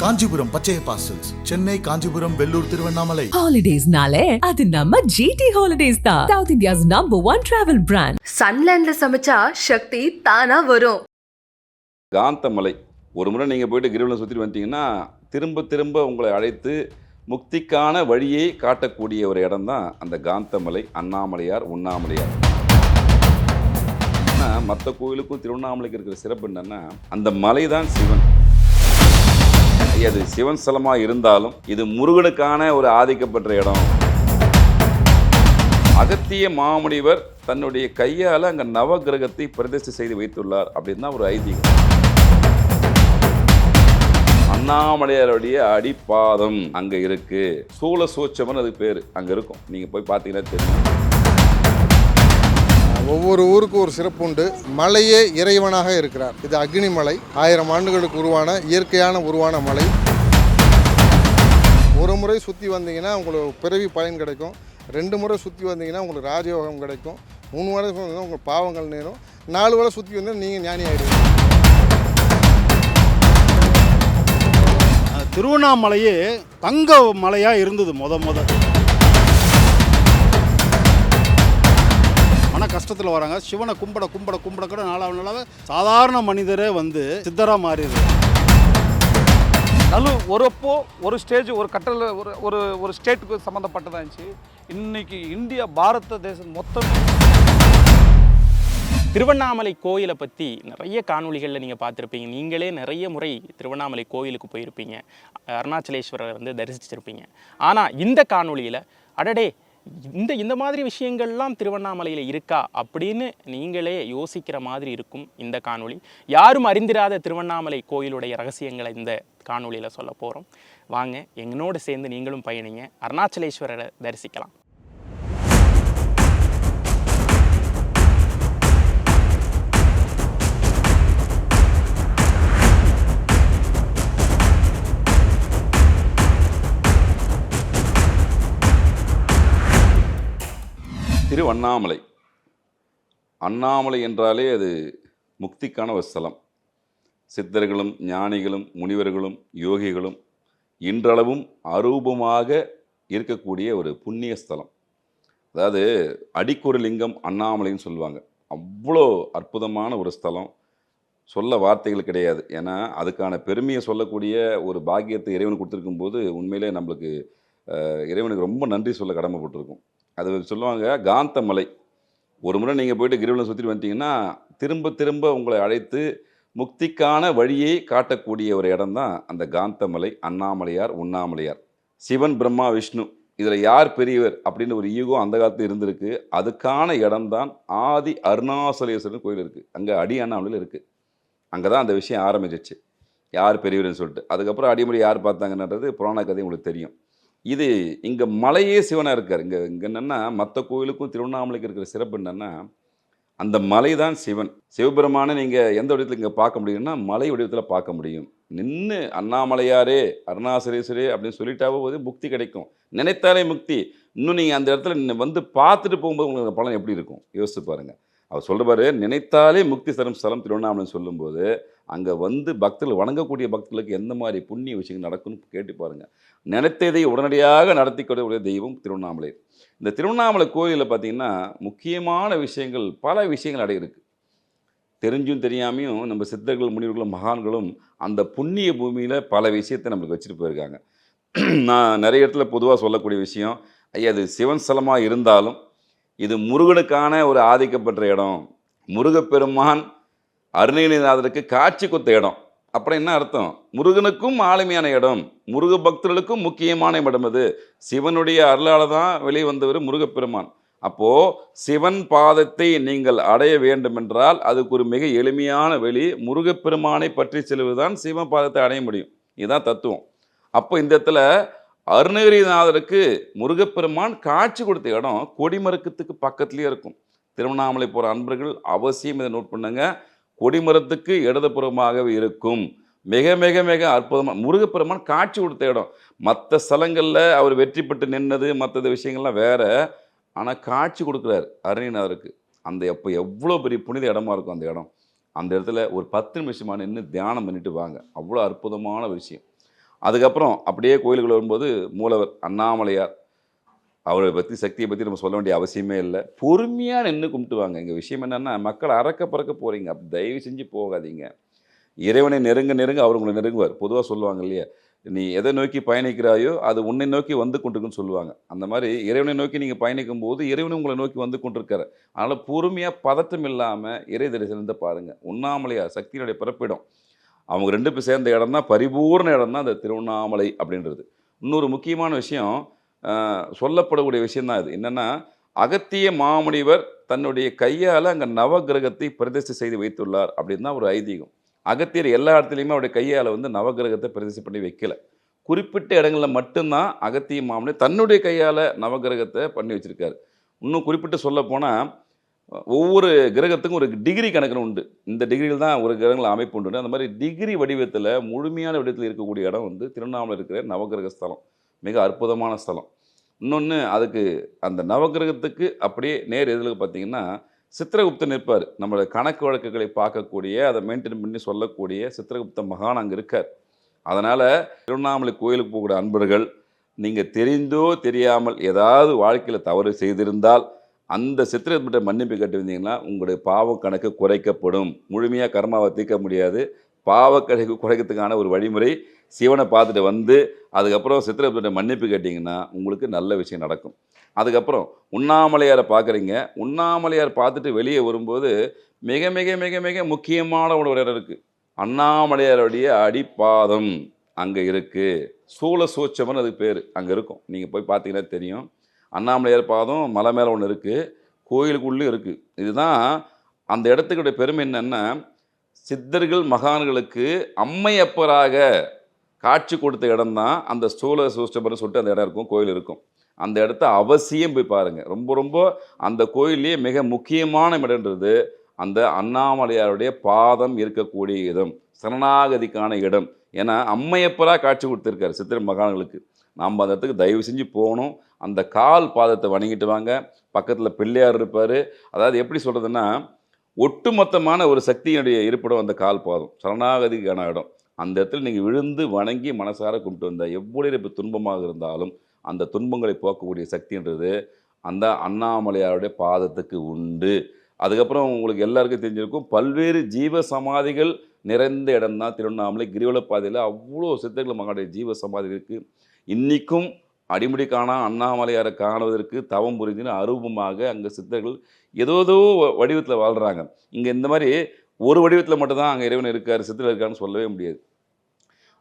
Kanchipuram Pachaiyappa silks, Chennai, Kanchipuram, Vellore, Tiruvannamalai. ஹாலிடேஸ்னாலே அது நம்ம ஜிடி ஹாலிடேஸ் தான். South India's #1 travel brand. சன்லேண்ட்ல சமைச்சா சக்தி தானா வரும். காந்தமலை ஒரு முறை நீங்கள் போயிட்டு கிரிவலம் சுற்றிட்டு வந்துட்டீங்கன்னா திரும்ப திரும்ப உங்களை அழைத்து முக்திக்கான வழியை காட்டக்கூடிய ஒரு இடம் தான் அந்த காந்தமலை, அண்ணாமலையார், உண்ணாமலையார். ஆனால் மற்ற கோயிலுக்கும் திருவண்ணாமலைக்கு இருக்கிற சிறப்பு என்னன்னா, அந்த மலை தான் சிவன். அது சிவன் ஸ்தலமாக இருந்தாலும் இது முருகனுக்கான ஒரு ஆதிக்கப்பட்ட இடம். அகத்திய மாமுனிவர் தன்னுடைய கையால் அங்கே நவகிரகத்தை பிரதிஷ்டை செய்து வைத்துள்ளார் அப்படின்னு தான் ஒரு ஐதீகம். அண்ணாமலையாருடைய அடிப்பாதம் அங்கே இருக்கு. சூல சூட்சமன் அது பேர் அங்கே இருக்கும். நீங்கள் போய் பார்த்தீங்கன்னா தெரியும். ஒவ்வொரு ஊருக்கும் ஒரு சிறப்பு உண்டு. மலையே இறைவனாக இருக்கிறார். இது அக்னி மலை. 1000 ஆண்டுகளுக்கு உருவான இயற்கையான உருவான மலை. ஒரு முறை சுற்றி வந்தீங்கன்னா உங்களுக்கு பிறவி பயன் கிடைக்கும். 2 முறை சுற்றி வந்தீங்கன்னா உங்களுக்கு ராஜயோகம் கிடைக்கும். 3 முறை வந்தீங்கன்னா உங்களுக்கு பாவங்கள் நேரும். 4 முறை சுற்றி வந்தால் நீங்கள் ஞானி ஆகிடுவீங்க. திருவண்ணாமலையே தங்க மலையாக இருந்தது முத கஷ்டத்தில் வராங்க. சிவனை கும்பிட கும்பிட கும்பிட கூட நாளாக சாதாரண மனிதரே வந்து சித்தராக மாறிடுது. ஒருப்போ ஒரு ஸ்டேஜ் ஒரு கட்டளை ஒரு ஸ்டேட்டுக்கு சம்மந்தப்பட்டதாக இருந்துச்சு. இன்னைக்கு இந்தியா பாரத தேசம் மொத்தம். திருவண்ணாமலை கோயிலை பற்றி நிறைய காணொளிகளில் நீங்கள் பார்த்துருப்பீங்க. நீங்களே நிறைய முறை திருவண்ணாமலை கோயிலுக்கு போயிருப்பீங்க, அருணாச்சலேஸ்வரரை வந்து தரிசிச்சிருப்பீங்க. ஆனால் இந்த காணொளியில் அடடே இந்த மாதிரி விஷயங்கள்லாம் திருவண்ணாமலையில் இருக்கா அப்படின்னு நீங்களே யோசிக்கிற மாதிரி இருக்கும் இந்த காணொளி. யாரும் அறிந்திராத திருவண்ணாமலை கோயிலுடைய ரகசியங்களை இந்த காணொளியில் சொல்ல போகிறோம். வாங்க எங்களோடு சேர்ந்து நீங்களும் பயணிங்க, அருணாச்சலேஸ்வரரை தரிசிக்கலாம். திருவண்ணாமலை, அண்ணாமலை என்றாலே அது முக்திக்கான ஒரு ஸ்தலம். சித்தர்களும் ஞானிகளும் முனிவர்களும் யோகிகளும் இன்றளவும் அரூபமாக இருக்கக்கூடிய ஒரு புண்ணிய ஸ்தலம். அதாவது அடிக்கொரு லிங்கம் அண்ணாமலைன்னு சொல்லுவாங்க. அவ்வளோ அற்புதமான ஒரு ஸ்தலம், சொல்ல வார்த்தைகள் கிடையாது. ஏன்னா அதுக்கான பெருமையை சொல்லக்கூடிய ஒரு பாக்கியத்தை இறைவன் கொடுத்துருக்கும் போது உண்மையிலே நம்மளுக்கு இறைவனுக்கு ரொம்ப நன்றி சொல்ல கடமைப்பட்டிருக்கும். அது சொல்லுவாங்க காந்தமலை. ஒரு முறை நீங்கள் போயிட்டு கிரிவலம் சுற்றிட்டு வந்துட்டீங்கன்னா திரும்ப திரும்ப உங்களை அழைத்து முக்திக்கான வழியை காட்டக்கூடிய ஒரு இடம் தான் அந்த காந்தமலை, அண்ணாமலையார், உண்ணாமலையார். சிவன், பிரம்மா, விஷ்ணு இதில் யார் பெரியவர் அப்படின்னு ஒரு ஈகோ அந்த காலத்தில் இருந்திருக்கு. அதுக்கான இடம்தான் ஆதி அருணாசலேஸ்வரன் கோயில் இருக்குது. அங்கே அடி அண்ணாமலையில் இருக்குது. அங்கே தான் அந்த விஷயம் ஆரம்பிச்சிச்சு, யார் பெரியவர்னு சொல்லிட்டு. அதுக்கப்புறம் அடிமுறை யார் பார்த்தாங்கன்றது புராண கதை உங்களுக்கு தெரியும். இது இங்கே மலையே சிவனாக இருக்கார். இங்கே என்னென்னா மற்ற கோயிலுக்கும் திருவண்ணாமலைக்கு இருக்கிற சிறப்பு என்னென்னா, அந்த மலை தான் சிவன். சிவபெருமானை நீங்கள் எந்த வடிவத்தில் இங்கே பார்க்க முடியும்னா மலை வடிவத்தில் பார்க்க முடியும். நின்று அண்ணாமலையாரே, அருணாசலேஸ்வரே அப்படின்னு சொல்லிட்டாவே போது முக்தி கிடைக்கும். நினைத்தாலே முக்தி. இன்னும் நீங்கள் அந்த இடத்துல வந்து பார்த்துட்டு போகும்போது உங்களுக்கு பலன் எப்படி இருக்கும் யோசிச்சு பாருங்கள். அவர் சொல்கிறப்பாரு, நினைத்தாலே முக்தி தரும் ஸ்தலம் திருவண்ணாமலைன்னு சொல்லும்போது அங்கே வந்து பக்தர்கள், வணங்கக்கூடிய பக்தர்களுக்கு எந்த மாதிரி புண்ணிய விஷயங்கள் நடக்கும்னு கேட்டு பாருங்கள். நினைத்ததை உடனடியாக நடத்திக்கூடிய தெய்வம் திருவண்ணாமலை. இந்த திருவண்ணாமலை கோயிலில் பார்த்திங்கன்னா முக்கியமான விஷயங்கள், பல விஷயங்கள் அடைய இருக்குது. தெரிஞ்சும் தெரியாமையும் நம்ம சித்தர்கள், முனிவர்களும், மகான்களும் அந்த புண்ணிய பூமியில் பல விஷயத்தை நம்மளுக்கு வச்சுட்டு போயிருக்காங்க. நான் நிறைய இடத்துல பொதுவாக சொல்லக்கூடிய விஷயம், ஐயா அது சிவன் ஸ்தலமாக இருந்தாலும் இது முருகனுக்கான ஒரு ஆதிக்கப்பட்ட இடம். முருகப்பெருமான் அருணகிரிநாதருக்கு காட்சி கொடுத்த இடம். அப்புறம் என்ன அர்த்தம்? முருகனுக்கும் ஆளுமையான இடம், முருக பக்தர்களுக்கும் முக்கியமான இடம். அது சிவனுடைய அருளால் தான் வெளியே வந்தவர் முருகப்பெருமான். அப்போது சிவன் பாதத்தை நீங்கள் அடைய வேண்டுமென்றால் அதுக்கு ஒரு மிக எளிமையான வழி, முருகப்பெருமானை பற்றி செல்வதுதான் சிவன் பாதத்தை அடைய முடியும். இதுதான் தத்துவம். அப்போ இந்த இடத்துல அருணகிரிநாதருக்கு முருகப்பெருமான் காட்சி கொடுத்த இடம் கொடிமரத்துக்கு பக்கத்துலேயே இருக்கும். திருவண்ணாமலை போகிற அன்பர்கள் அவசியம் இதை நோட் பண்ணுங்க. கொடிமரத்துக்கு இடதுபுறமாகவே இருக்கும். மிக மிக மிக அற்புதமாக முருகப்பெருமான் காட்சி கொடுத்த இடம். மற்ற ஸ்தலங்களில் அவர் வெற்றி பெற்று நின்னது மற்ற விஷயங்கள்லாம் வேற. ஆனால் காட்சி கொடுக்குறாரு அருணகிரிநாதருக்கு. அந்த எப்போ எவ்வளோ பெரிய புனித இடமா இருக்கும் அந்த இடம். அந்த இடத்துல ஒரு 10 நிமிஷமாக நின்று தியானம் பண்ணிட்டு வாங்க. அவ்வளோ அற்புதமான விஷயம். அதுக்கப்புறம் அப்படியே கோயிலுக்குள்ள வரும்போது மூலவர் அண்ணாமலையார், அவரை பற்றி சக்தியை பற்றி நம்ம சொல்ல வேண்டிய அவசியமே இல்லை. பொறுமையாக நின்று கும்பிட்டுவாங்க. இங்கே விஷயம் என்னென்னா, மக்கள் அறக்க பறக்க போகிறீங்க, அப்படி தயவு செஞ்சு போகாதீங்க. இறைவனை நெருங்க நெருங்க அவர் உங்களை நெருங்குவார். பொதுவாக சொல்லுவாங்க இல்லையா, நீ எதை நோக்கி பயணிக்கிறாயோ அது உன்னை நோக்கி வந்து கொண்டிருக்குன்னு சொல்லுவாங்க. அந்த மாதிரி இறைவனை நோக்கி நீங்கள் பயணிக்கும் போது இறைவனும் உங்களை நோக்கி வந்து கொண்டிருக்காரு. அதனால் பொறுமையாக பதட்டம் இல்லாமல் இறை தரிசனத்தை பாருங்கள். உண்ணாமலையார் சக்தியினுடைய பிறப்பிடம். அவங்க 2 பேர் சேர்ந்த இடம் தான், பரிபூர்ண இடம் தான் அந்த திருவண்ணாமலை அப்படின்றது. இன்னொரு முக்கியமான விஷயம், சொல்லப்படக்கூடிய விஷயந்தான் இது. என்னென்னா, அகத்திய மாமுனிவர் தன்னுடைய கையால் அங்கே நவகிரகத்தை பிரதிஷ்டை செய்து வைத்துள்ளார் அப்படின்னு தான் ஒரு ஐதீகம். அகத்தியர் எல்லா இடத்துலையுமே அவருடைய கையால் வந்து நவகிரகத்தை பிரதிஷ்டை பண்ணி வைக்கல. குறிப்பிட்ட இடங்களில் மட்டும்தான் அகத்திய மாமுனிவர் தன்னுடைய கையால் நவகிரகத்தை பண்ணி வச்சுருக்காரு. இன்னும் குறிப்பிட்டு சொல்ல போனால், ஒவ்வொரு கிரகத்துக்கும் ஒரு டிகிரி கணக்குன்னு உண்டு. இந்த டிகிரியில் தான் ஒரு கிரகங்கள் அமைப்பு உண்டு. அந்த மாதிரி டிகிரி வடிவத்தில் முழுமையான வடிவத்தில் இருக்கக்கூடிய இடம் வந்து திருவண்ணாமலை இருக்கிற நவகிரக ஸ்தலம். மிக அற்புதமான ஸ்தலம். இன்னொன்று, அதுக்கு அந்த நவகிரகத்துக்கு அப்படியே நேர் எதிரில் பார்த்தீங்கன்னா சித்திரகுப்தன் இருப்பார். நம்மளோட கணக்கு வழக்குகளை பார்க்கக்கூடிய, அதை மெயின்டைன் பண்ணி சொல்லக்கூடிய சித்திரகுப்த மகான் அங்கே இருக்கார். அதனால் திருவண்ணாமலை கோயிலுக்கு போகக்கூடிய அன்பர்கள், நீங்கள் தெரிந்தோ தெரியாமல் ஏதாவது வாழ்க்கையில் தவறு செய்திருந்தால் அந்த சித்திரகுப்தர்கிட்ட மன்னிப்பு கேட்டு வந்தீங்கன்னா உங்களுடைய பாவ கணக்கு குறைக்கப்படும். முழுமையாக கர்மாவை தீர்க்க முடியாது. பாவ கணக்கு குறைக்கிறதுக்கான ஒரு வழிமுறை, சிவனை பார்த்துட்டு வந்து அதுக்கப்புறம் சித்திரகுப்தர்கிட்ட மன்னிப்பு கேட்டிங்கன்னா உங்களுக்கு நல்ல விஷயம் நடக்கும். அதுக்கப்புறம் உண்ணாமலையாரை பார்க்குறீங்க. உண்ணாமலையார் பார்த்துட்டு வெளியே வரும்போது மிக மிக மிக மிக முக்கியமான ஒரு இடம் இருக்குது. அண்ணாமலையாருடைய அடிப்பாதம் அங்கே இருக்குது. சூல சூட்சமன் அதுக்கு பேர் அங்கே இருக்கும். நீங்கள் போய் பார்த்தீங்கன்னா தெரியும். அண்ணாமலையார் பாதம் மலை மேலே ஒன்று இருக்குது, கோயிலுக்குள்ளே இருக்குது. இதுதான் அந்த இடத்துக்குடைய பெருமை. என்னென்னா, சித்தர்கள் மகான்களுக்கு அம்மையப்பராக காட்சி கொடுத்த இடம் தான் அந்த ஸ்தூல சூஷ்டபர்னு சொல்லிட்டு அந்த இடம் இருக்கும், கோயில் இருக்கும். அந்த இடத்த அவசியம் போய் பாருங்கள். ரொம்ப ரொம்ப அந்த கோயிலே மிக முக்கியமான இடம்ன்றது அந்த அண்ணாமலையாருடைய பாதம் இருக்கக்கூடிய இடம், சரணாகதிக்கான இடம். ஏன்னா அம்மையப்பராக காட்சி கொடுத்துருக்காரு சித்திர மகான்களுக்கு. நாம் அந்த இடத்துக்கு தயவு செஞ்சு போகணும். அந்த கால் பாதத்தை வணங்கிட்டு வாங்க. பக்கத்தில் பிள்ளையார் இருப்பார். அதாவது எப்படி சொல்கிறதுன்னா, ஒட்டுமொத்தமான ஒரு சக்தியினுடைய இருப்பிடம் அந்த கால் பாதம், சரணாகதிக்கான இடம். அந்த இடத்துல நீங்கள் விழுந்து வணங்கி மனசார கும்பிட்டு வந்தால் எவ்வளவு துன்பமாக இருந்தாலும் அந்த துன்பங்களை போக்கக்கூடிய சக்தின்றது அந்த அண்ணாமலையாருடைய பாதத்துக்கு உண்டு. அதுக்கப்புறம் உங்களுக்கு எல்லாருக்கும் தெரிஞ்சிருக்கும், பல்வேறு ஜீவ சமாதிகள் நிறைந்த இடம் தான் திருவண்ணாமலை. கிரிவல பாதையில் அவ்வளோ சித்தர்கள் மகானுடைய ஜீவ சமாதி இருக்குது. இன்றைக்கும் அடிமுடி காணா அண்ணாமலையாரை காணுவதற்கு தவம் புரிஞ்சுன்னு அரூபமாக அங்கே சித்தர்கள் ஏதோ வடிவத்தில் வாழ்கிறாங்க. இங்கே இந்த மாதிரி ஒரு வடிவத்தில் மட்டும்தான் அங்கே இறைவன் இருக்கார், சித்தர்கள் இருக்காருன்னு சொல்லவே முடியாது.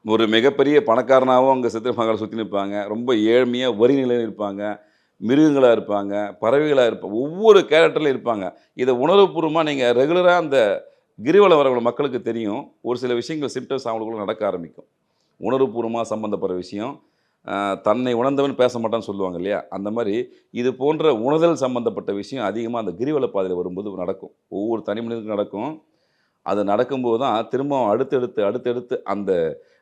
ஒரு மிகப்பெரிய பணக்காரனாகவும் அங்கே சித்திர மகளை சுற்றி நிற்பாங்க. ரொம்ப ஏழ்மையாக வரி நிலையில் இருப்பாங்க. மிருகங்களாக இருப்பாங்க, பறவைகளாக இருப்பாங்க, ஒவ்வொரு கேரக்டரில் இருப்பாங்க. இதை உணர்வுபூர்வமாக நீங்கள் ரெகுலராக அந்த கிரிவலம் வரவங்க மக்களுக்கு தெரியும். ஒரு சில விஷயங்கள் சிம்டம்ஸ் அவங்களுக்குள்ள நடக்க ஆரம்பிக்கும். உணர்வுபூர்வமாக சம்மந்தப்படுற விஷயம், தன்னை உணர்ந்தவன் பேச மாட்டான்னு சொல்லுவாங்க இல்லையா, அந்த மாதிரி இது போன்ற உணர்தல் சம்மந்தப்பட்ட விஷயம் அதிகமாக அந்த கிரிவல பாதையில் வரும்போது நடக்கும். ஒவ்வொரு தனி மனிதனுக்கும் நடக்கும். அது நடக்கும்போது தான் திரும்ப அடுத்தடுத்து அந்த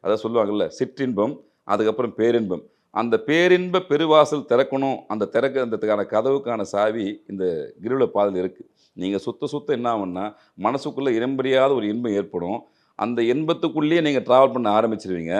அதாவது சொல்லுவாங்கள்ல, சிற்றின்பம், அதுக்கப்புறம் பேரின்பம். அந்த பேரின்ப பெருவாசல் திறக்கணும். அந்த திறக்கிறதுக்கான கதவுக்கான சாவி இந்த கிரிவல பாதையில் இருக்குது. நீங்கள் சுத்த என்ன ஆகும்னா மனசுக்குள்ளே இனம்பெரியாத ஒரு இன்பம் ஏற்படும். அந்த இன்பத்துக்குள்ளேயே நீங்கள் ட்ராவல் பண்ண ஆரம்பிச்சிருவீங்க.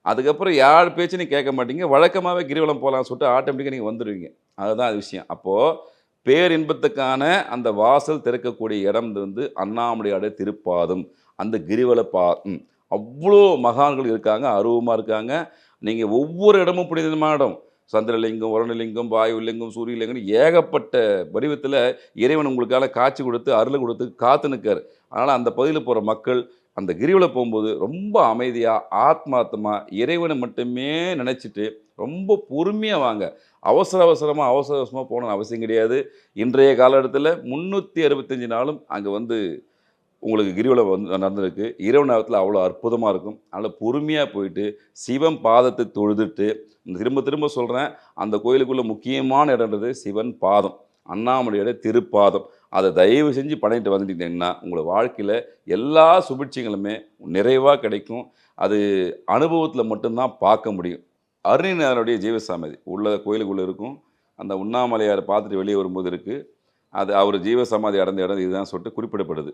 அதுக்கப்புறம் யார் பேச்சு நீ கேட்க மாட்டீங்க. வழக்கமாகவே கிரிவலம் போகலான்னு சொல்லிட்டு ஆட்டோமேட்டிக்காக நீங்கள் வந்துடுவீங்க. அதுதான் அது விஷயம். அப்போது பேரின்பத்துக்கான அந்த வாசல் திறக்கக்கூடிய இடம் வந்து அண்ணாமலையாருடைய திருப்பாதம், அந்த கிரிவல பாதம். அவ்வளோ மகான்கள் இருக்காங்க, அருவமாக இருக்காங்க. நீங்கள் ஒவ்வொரு இடமும் புனிதமான இடம். சந்திரலிங்கம், வருணலிங்கம், வாயுலிங்கம், சூரியலிங்கம், ஏகப்பட்ட வடிவத்தில் இறைவன் உங்களுக்காக காட்சி கொடுத்து அருள் கொடுத்து காத்து நிற்கார். அதனால் அந்த பகுதியில் போகிற மக்கள் அந்த கிரிவலம் போகும்போது ரொம்ப அமைதியாக ஆத்மார்த்தமாக இறைவனை மட்டுமே நினச்சிட்டு ரொம்ப பொறுமையாக வாங்க. அவசரமாக போகணும்னு அவசியம் கிடையாது. இன்றைய காலகட்டத்தில் 365 நாளும் அங்கே வந்து உங்களுக்கு கிரிவலம் வந்து நடந்திருக்கு. இரவு நேரத்தில் அவ்வளோ அற்புதமாக இருக்கும். அதனால் பொறுமையாக போயிட்டு சிவன் பாதத்தை தொழுதுட்டு, திரும்ப சொல்கிறேன், அந்த கோயிலுக்குள்ளே முக்கியமான இடம்ன்றது சிவன் பாதம், அண்ணாமலையோட திருப்பாதம். அதை தயவு செஞ்சு பண்ணிட்டு வந்துட்டீங்கன்னா உங்களை வாழ்க்கையில் எல்லா சுபிட்சங்களுமே நிறைவாக கிடைக்கும். அது அனுபவத்தில் மட்டும்தான் பார்க்க முடியும். அருணிநாதனுடைய ஜீவசமாதி உள்ள கோயிலுக்குள்ளே இருக்கும். அந்த உண்ணாமலையாரை பார்த்துட்டு வெளியே வரும்போது இருக்குது. அது அவர் ஜீவசமாதி அடைந்த இடம் இதுதான் சொல்லிட்டு குறிப்பிடப்படுது.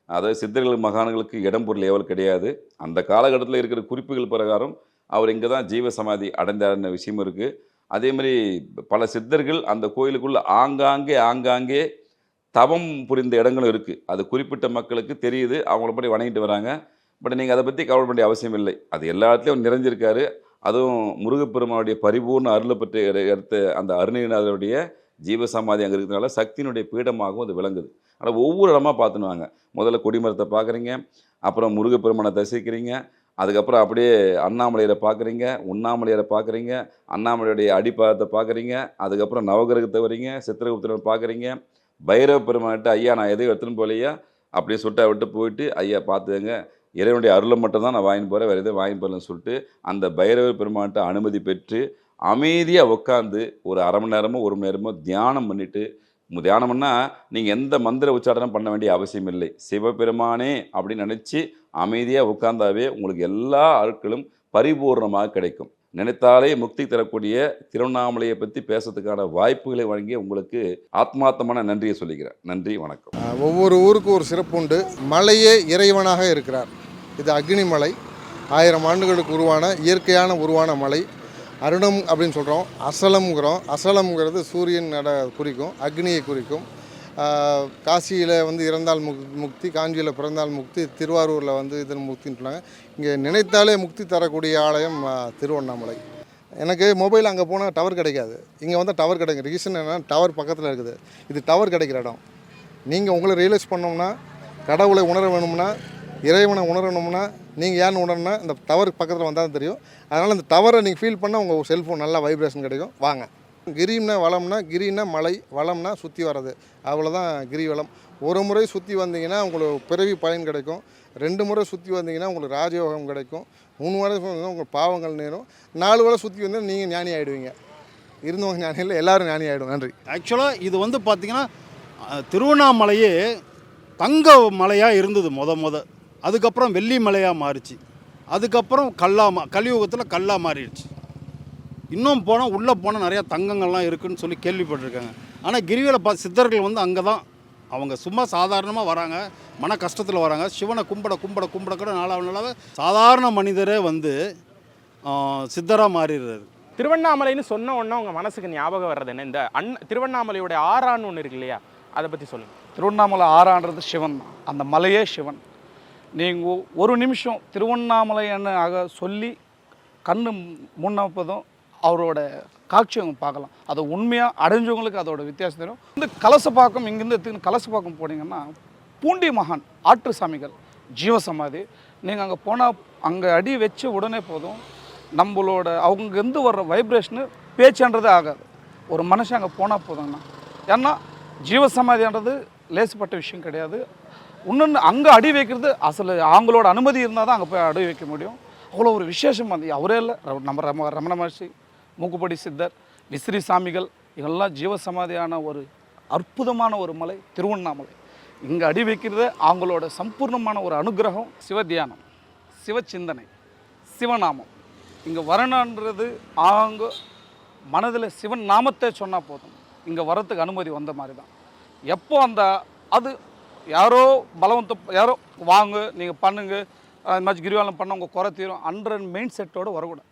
அதாவது சித்தர்கள் மகான்களுக்கு இடம் பொருள் ஏவல் கிடையாது. அந்த காலகட்டத்தில் இருக்கிற குறிப்புகள் பிரகாரம் அவர் இங்கே தான் ஜீவ சமாதி அடைந்தார்ன விஷயம் இருக்குது. அதே மாதிரி பல சித்தர்கள் அந்த கோயிலுக்குள்ள ஆங்காங்கே தவம் புரிந்த இடங்களும் இருக்குது. அது குறிப்பிட்ட மக்களுக்கு தெரியுது, அவங்கள போய் வணங்கிட்டு வராங்க. பட் நீங்கள் அதை பற்றி கவலை வேண்டிய அவசியம் இல்லை. அது எல்லா இடத்துலையும் நிறைஞ்சிருக்காரு. அதுவும் முருகப்பெருமானுடைய பரிபூர்ண அருளை பற்றி எடுத்த அந்த அருணகிரிநாதருடைய ஜீவசமாதி அங்கே இருக்கிறதுனால சக்தியினுடைய பீடமாகவும் அது விளங்குது. ஆனால் ஒவ்வொரு இடமா பார்த்துன்னு வாங்க. முதல்ல கொடிமரத்தை பார்க்குறீங்க, அப்புறம் முருகப்பெருமானை தரிசிக்கிறீங்க, அதுக்கப்புறம் அப்படியே அண்ணாமலையரை பார்க்குறீங்க, உண்ணாமலையரை பார்க்குறீங்க, அண்ணாமலையுடைய அடிப்பாதத்தை பார்க்குறீங்க, அதுக்கப்புறம் நவகிரகத்தை வரீங்க, சித்திரகுப்தனர் பார்க்குறீங்க, பைரவ பெருமான்கிட்ட ஐயா நான் எதையும் எடுத்துன்னு போகலையா அப்படியே சுட்டா விட்டு போயிட்டு ஐயா பார்த்துங்க, இறைவனுடைய அருளை மட்டும் தான் நான் வாங்கி போகிறேன், வேறு எதுவும் வாங்கி போகலன்னு சொல்லிட்டு அந்த பைரவ பெருமான்கிட்ட அனுமதி பெற்று அமைதியாக உட்காந்து ஒரு அரை மணி நேரமோ 1 மணி நேரமோ தியானம் பண்ணிவிட்டு, தியானம்னா நீங்கள் எந்த மந்திர உச்சாரணம் பண்ண வேண்டிய அவசியம் இல்லை. சிவபெருமானே அப்படின்னு நினச்சி அமைதியாக உட்கார்ந்தாவே உங்களுக்கு எல்லா அருட்களும் பரிபூர்ணமாக கிடைக்கும். நினைத்தாலே முக்தி தரக்கூடிய திருவண்ணாமலையை பற்றி பேசுறதுக்கான வாய்ப்புகளை வழங்கி உங்களுக்கு ஆத்மார்த்தமான நன்றியை சொல்லிக்கிறேன். நன்றி, வணக்கம். ஒவ்வொரு ஊருக்கும் ஒரு சிறப்பு உண்டு. மலையே இறைவனாக இருக்கிறார். இது அக்னி மலை, 1000 ஆண்டுகளுக்கு உருவான மலை. அருணம் அப்படின்னு சொல்கிறோம், அசலம்ங்கிறோம். அசலம்ங்கிறது சூரியன் குறிக்கும், அக்னியை குறிக்கும். காசியில் வந்து இறந்தால் முக்தி, காஞ்சியில் பிறந்தால் முக்தி, திருவாரூரில் வந்து இதன் முக்தின்னு சொன்னாங்க. இங்கே நினைத்தாலே முக்தி தரக்கூடிய ஆலயம் திருவண்ணாமலை. எனக்கு மொபைல் அங்கே போனால் டவர் கிடைக்காது, இங்கே வந்து டவர் கிடைக்கும். ரீசன் என்னென்னா டவர் பக்கத்தில் இருக்குது. இது டவர் கிடைக்கிற இடம். நீங்கள் உங்களை ரியலைஸ் பண்ணோம்னா, கடவுளை உணர வேணும்னா, இறைவனை உணரணும்னா, நீங்கள் ஏன்னு உணரணும்னா இந்த டவர் பக்கத்தில் வந்தால் தான் தெரியும். அதனால் இந்த டவரை நீங்கள் ஃபீல் பண்ணால் உங்கள் செல்ஃபோன் நல்லா வைப்ரேஷன் கிடைக்கும். வாங்க. கிரின்னா வளம்னா, கிரின்னா மலை, வளம்னா சுற்றி வர்றது, அவ்வளோதான் கிரிவலம். ஒரு முறை சுற்றி வந்தீங்கன்னா உங்களுக்கு பிறவி பயன் கிடைக்கும். 2 முறை சுற்றி வந்தீங்கன்னா உங்களுக்கு ராஜயோகம் கிடைக்கும். 3 முறை வந்தீங்கன்னா உங்களுக்கு பாவங்கள் நேரும். 4 முறை சுற்றி வந்தால் நீங்கள் ஞானி ஆகிடுவீங்க. இருந்தவங்க ஞானி இல்லை, எல்லோரும் ஞானி ஆகிடும். நன்றி. ஆக்சுவலாக இது வந்து பார்த்திங்கன்னா திருவண்ணாமலையே தங்க மலையாக இருந்தது முத. அதுக்கப்புறம் வெள்ளி மலையாக மாறிச்சு. அதுக்கப்புறம் கலியுகத்தில் கல்லாக மாறிடுச்சு. இன்னும் போனால் உள்ளே போனால் நிறையா தங்கங்கள்லாம் இருக்குதுன்னு சொல்லி கேள்விப்பட்டிருக்காங்க. ஆனால் கிரிவல சித்தர்கள் வந்து அங்கே தான் அவங்க சும்மா சாதாரணமாக வராங்க, மன கஷ்டத்தில் வராங்க. சிவனை கும்பிட கூட நாளாக சாதாரண மனிதரே வந்து சித்தராக மாறிடுறாரு. திருவண்ணாமலைன்னு சொன்ன உடனே உங்கள் மனசுக்கு ஞாபகம் வர்றது என்ன? இந்த திருவண்ணாமலையோடைய ஆறான்னு ஒன்று இருக்கு இல்லையா, அதை பற்றி சொல்லுங்கள். திருவண்ணாமலை ஆறான்றது சிவன் தான், அந்த மலையே சிவன். நீங்கள் ஒரு நிமிஷம் திருவண்ணாமலைன்னு சொல்லி கண்ணு முன்னப்பதும் அவரோட காட்சி அவங்க பார்க்கலாம். அது உண்மையாக அடைஞ்சவங்களுக்கு அதோட வித்தியாசம் தெரியும். இந்த கலசப்பாக்கம், இங்கேருந்து கலசப்பாக்கம் போனீங்கன்னா பூண்டி மகான் ஆற்று சாமிகள் ஜீவசமாதி. நீங்கள் அங்கே போனால் அங்கே அடி வச்சு உடனே போதும், நம்மளோட அவங்கேருந்து வர்ற வைப்ரேஷனு பேச்சுன்றதே ஆகாது. ஒரு மனுஷன் அங்கே போனால் போதுங்கண்ணா. ஏன்னா ஜீவசமாதின்றது லேசுப்பட்ட விஷயம் கிடையாது. இன்னொன்று அங்கே அடி வைக்கிறது அசல் அவங்களோட அனுமதி இருந்தால் தான் அங்கே போய் அடி வைக்க முடியும். அவ்வளோ ஒரு விசேஷம். அது அவரே இல்லை, நம்ம ரமண மகர்ஷி, மூக்குப்படி சித்தர், விசிறி சாமிகள், இதெல்லாம் ஜீவசமாதியான ஒரு அற்புதமான ஒரு மலை திருவண்ணாமலை. இங்கே அடி வைக்கிறது அவங்களோட சம்பூர்ணமான ஒரு அனுகிரகம். சிவத்தியானம், சிவச்சிந்தனை, சிவநாமம். இங்கே வரணுன்றது அவங்க மனதில் சிவன் நாமத்தை சொன்னால் போதும், இங்கே வரத்துக்கு அனுமதி வந்த மாதிரி தான். எப்போ அது யாரோ யாரோ வாங்க நீங்கள் பண்ணுங்க, அது மாதிரி கிரிவலம் பண்ண உங்கள் குறை தீரும் அன்ற மெயின் செட்டோடு வரக்கூடாது.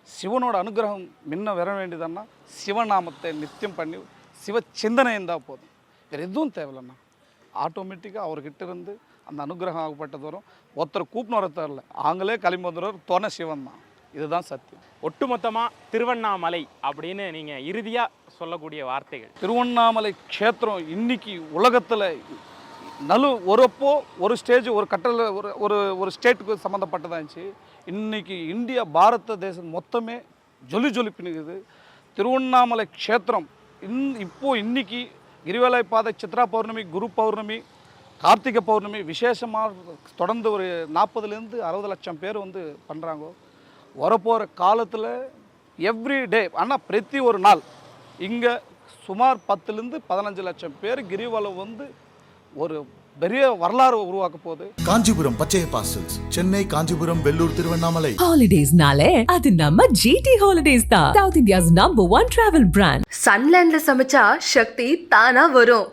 சிவனோட அனுகிரகம் முன்ன வர வேண்டியதுன்னா சிவநாமத்தை நித்தியம் பண்ணி சிவ சிந்தனை இருந்தால் போதும், வேறு எதுவும் தேவையில்லைண்ணா. ஆட்டோமேட்டிக்காக அவர்கிட்ட இருந்து அந்த அனுகிரகம் ஆகப்பட்டது வரும். ஒருத்தர் கூப்பின்னு வர தேவையில்ல, அவங்களே கிளம்பி வந்துடுவார். துணை சிவன் தான், இதுதான் சத்தியம். ஒட்டுமொத்தமாக திருவண்ணாமலை அப்படின்னு நீங்கள் இறுதியாக சொல்லக்கூடிய வார்த்தைகள். திருவண்ணாமலை க்ஷேத்திரம் இன்னைக்கு உலகத்தில் ஒரு ஸ்டேஜ் ஒரு கட்டளை ஒரு ஸ்டேட்டுக்கு சம்மந்தப்பட்டதாக இருந்துச்சு. இன்றைக்கி இந்தியா பாரத தேசம் மொத்தமே ஜொலி பின்னுக்குது. திருவண்ணாமலை க்ஷேத்திரம் இன்னைக்கு கிரிவலை பாதை, சித்ரா பௌர்ணமி, குரு பௌர்ணமி, கார்த்திகை பௌர்ணமி விசேஷமாக தொடர்ந்து ஒரு 40,000 60 லட்சம் பேர் வந்து பண்ணுறாங்க. வரப்போகிற காலத்தில் எவ்ரி டே, ஆனால் பிரதி ஒரு நாள் இங்கே சுமார் 10 to 15 லட்சம் பேர் கிரிவலம் வந்து ஒரு பெரிய வரலாறு உருவாக்க போகுது. காஞ்சிபுரம் பச்சையப்பா சில்க்ஸ், சென்னை, காஞ்சிபுரம், வெள்ளூர், திருவண்ணாமலை. ஹாலிடேஸ்னாலே அது நம்ம GT ஹாலிடேஸ் தான். South India's #1 travel brand. சன்லேண்ட்ல சமைச்சா சக்தி தானா வரும்.